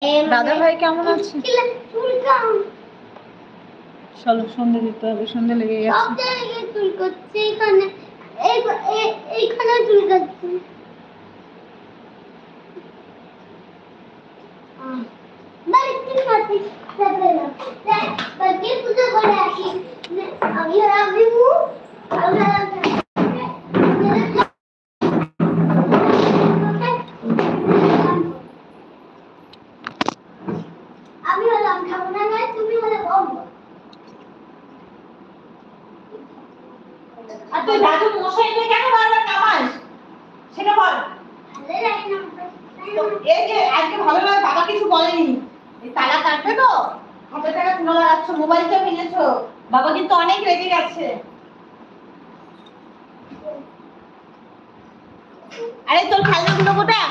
দাদা ভাই কেমন আছে? চলো সন্ধে দিতে হবে, সন্ধে লেগে গেছে। আর তুই দাদু মশাইকে কেন বারবার নামাস সেটা বল। এই যে আজকে ভালো লাগে, বাবা কিছু বলেনি, এই তালা কাটবে তো, 1000 টাকা তুলে লাগাচ্ছ, মোবাইলটা কিনেছো, বাবা কিন্তু অনেক রেগে গেছে। আরে তোর খেলনাগুলো কোথায়?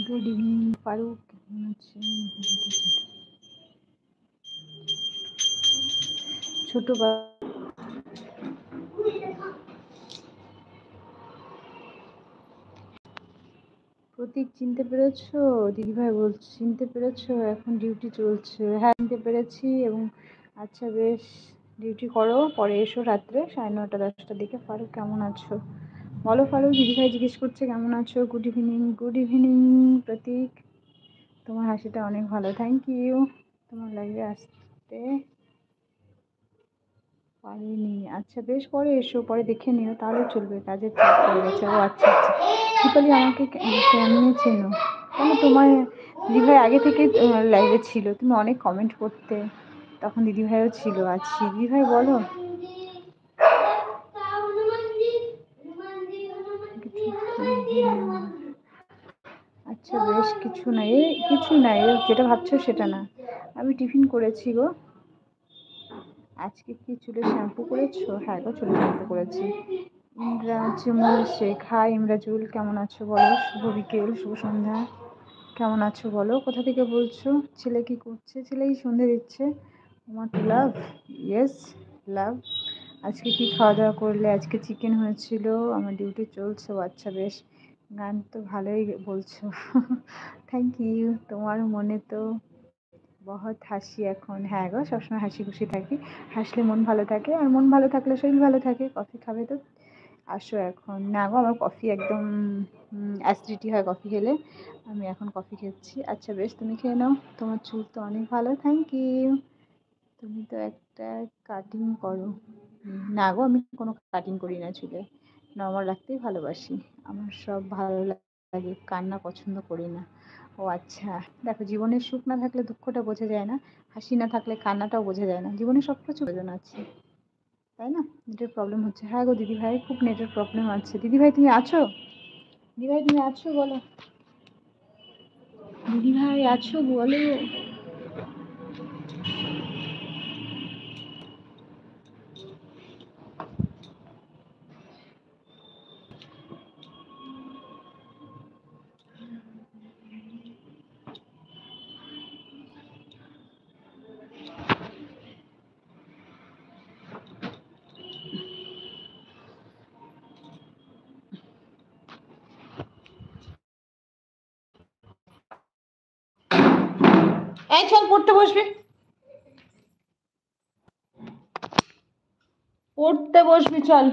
গুড ইভিনিং ফারুক, কেমন আছেন? ছোট প্রতীক চিনতে পেরেছো? দিদিভাই বলছে চিনতে পেরেছো? এখন ডিউটি চলছে। হ্যাঁ চিনতে পেরেছি। এবং আচ্ছা বেশ, ডিউটি করো, পরে এসো রাত্রে 9:30 10টার দিকে। ফারুক কেমন আছো বলো? ফারুক দিদিভাই জিজ্ঞেস করছে কেমন আছো। Good evening. গুড ইভিনিং প্রতীক, তোমার হাসিটা অনেক ভালো, থ্যাংক ইউ। তোমার লাইভে আসতে পারিনি, আচ্ছা বেশ, পরে এসো, পরে দেখে নিও, তাহলে চলবে, কাজের চাপ পড়ে গেছে। ও আচ্ছা আচ্ছা। দীপালি আমাকে কেমনে চেনো? কেন, তোমার দিদিভাই আগে থেকে লাইভে ছিল, তুমি অনেক কমেন্ট করতে, তখন দিদিভাইও ছিল। আছি দিদিভাই বলো। আচ্ছা বেশ, কিছু নাই, কিছু নাই, যেটা ভাবছো সেটা না। আমি টিফিন করেছি গো। আজকে কি চুলে শ্যাম্পু করেছো? হ্যাঁ গো, চুলে শ্যাম্পু করেছি। ইমরাজুল শেখ, হাই ইমরাজুল, কেমন আছো বলো? শুভ বিকেল, শুভ সন্ধ্যা, কেমন আছো বলো? কোথা থেকে বলছো? ছেলে কি করছে? ছেলেই সন্ধে দিচ্ছে। আমার টু লাভ, ইয়েস লাভ। আজকে কি খাওয়া দাওয়া করলে? আজকে চিকেন হয়েছিল, আমার ডিউটি চলছে। আচ্ছা বেশ, গান তো ভালোই বলছো। Thank you. তোমার মনে তো বহুত হাসি এখন। হ্যাঁ গো, সবসময় হাসি খুশি থাকি, হাসলে মন ভালো থাকে, আর মন ভালো থাকলে শরীর ভালো থাকে। কফি খাবে তো আসো এখন। না গো, আমার কফি একদম অ্যাসিডিটি হয় কফি খেলে, আমি এখন কফি খেয়েছি। আচ্ছা বেশ, তুমি খেয়ে নাও, তোমার চুল তো অনেক ভালো, থ্যাংক ইউ। তুমি তো একটা কাটিং করো। না গো, আমি কোনো কাটিং করি না চুলে, নর্মাল রাখতেই ভালোবাসি, আমার সব ভালো লাগে, কান্না পছন্দ করি না। ও আচ্ছা, দেখো জীবনের সুখ না থাকলে দুঃখটা বোঝা যায় না, হাসি না থাকলে কান্নাটাও বোঝা যায় না, জীবনে সব কিছু প্রয়োজন আছে, তাই না? নেটের প্রবলেম হচ্ছে। হ্যাঁ গো দিদিভাই, খুব নেটের প্রবলেম আছে। দিদিভাই তুমি আছো? দিদিভাই তুমি আছো বলো? দিদিভাই আছো বলো? এই চল পড়তে বসবি, পড়তে বসবি চল।